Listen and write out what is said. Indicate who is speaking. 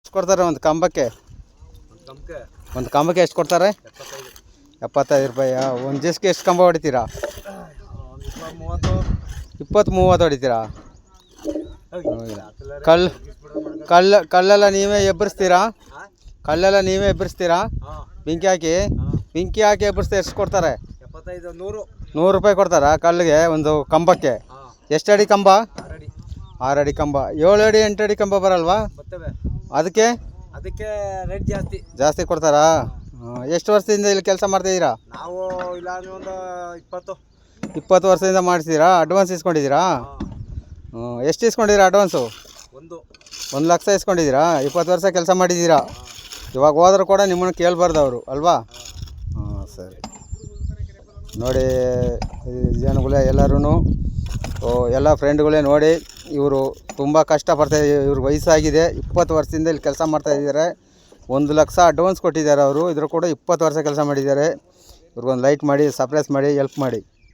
Speaker 1: ಎಷ್ಟು ಕೊಡ್ತಾರೆ ಒಂದು ಕಂಬಕ್ಕೆ? ಒಂದು ಕಂಬಕ್ಕೆ ಎಷ್ಟು ಕೊಡ್ತಾರೆ? 75 ರೂಪಾಯಿ. ಒಂದು ದಿವಸಕ್ಕೆ ಎಷ್ಟು ಕಂಬ ಹೊಡಿತೀರಾ? 20-30 ಹೊಡಿತೀರಾ? ಕಲ್ಲೆಲ್ಲ ನೀವೇ ಎಬ್ಬರಿಸ್ತೀರಾ? ಕಲ್ಲೆಲ್ಲ ನೀವೇ ಎಬ್ಬರಿಸ್ತೀರಾ? ಬೆಂಕಿ ಹಾಕಿ ಎಬ್ಬರಿಸ್ತಾ ಎಷ್ಟು ಕೊಡ್ತಾರೆ? 100 ರೂಪಾಯಿ ಕೊಡ್ತಾರಾ ಕಲ್ಲಿಗೆ ಒಂದು ಕಂಬಕ್ಕೆ? ಎಷ್ಟು ಅಡಿ ಕಂಬ? 6 ಅಡಿ ಕಂಬ. 7 ಅಡಿ 8 ಅಡಿ ಕಂಬ ಬರಲ್ವಾ? ಅದಕ್ಕೆ
Speaker 2: ರೇಟ್
Speaker 1: ಜಾಸ್ತಿ ಕೊಡ್ತಾರಾ? ಎಷ್ಟು ವರ್ಷದಿಂದ ಇಲ್ಲಿ ಕೆಲಸ ಮಾಡ್ತಾಯಿದ್ದೀರಾ?
Speaker 2: ನಾವು ಇಲ್ಲ ಒಂದು
Speaker 1: 20 ವರ್ಷದಿಂದ ಮಾಡಿಸಿದ್ದೀರಾ? ಅಡ್ವಾನ್ಸ್ ಇಸ್ಕೊಂಡಿದ್ದೀರಾ? ಎಷ್ಟು ಇಸ್ಕೊಂಡಿದ್ದೀರಾ ಅಡ್ವಾನ್ಸು? 1 ಲಕ್ಷ ಇಸ್ಕೊಂಡಿದ್ದೀರಾ? 20 ವರ್ಷ ಕೆಲಸ ಮಾಡಿದ್ದೀರಾ. ಇವಾಗ ಹೋದರೂ ಕೂಡ ನಿಮ್ಮನ್ನು ಕೇಳಬಾರ್ದು ಅವರು ಅಲ್ವಾ? ಸರಿ ನೋಡಿ ಜನಗಳೇ ಎಲ್ಲರೂ ಎಲ್ಲ ಫ್ರೆಂಡ್ಗಳೇ ನೋಡಿ, ಇವರು ತುಂಬ ಕಷ್ಟಪಡ್ತಾಯಿದ್ದಾರೆ. ಇವ್ರ ವಯಸ್ಸಾಗಿದೆ, 20 ವರ್ಷದಿಂದ ಇಲ್ಲಿ ಕೆಲಸ ಮಾಡ್ತಾಯಿದ್ದಾರೆ. 1 ಲಕ್ಷ ಅಡ್ವಾನ್ಸ್ ಕೊಟ್ಟಿದ್ದಾರೆ ಅವರು. ಇದ್ರ ಕೂಡ 20 ವರ್ಷ ಕೆಲಸ ಮಾಡಿದ್ದಾರೆ. ಇವ್ರಿಗೊಂದು ಲೈಕ್ ಮಾಡಿ, ಸಪ್ರೇಸ್ ಮಾಡಿ, ಹೆಲ್ಪ್ ಮಾಡಿ.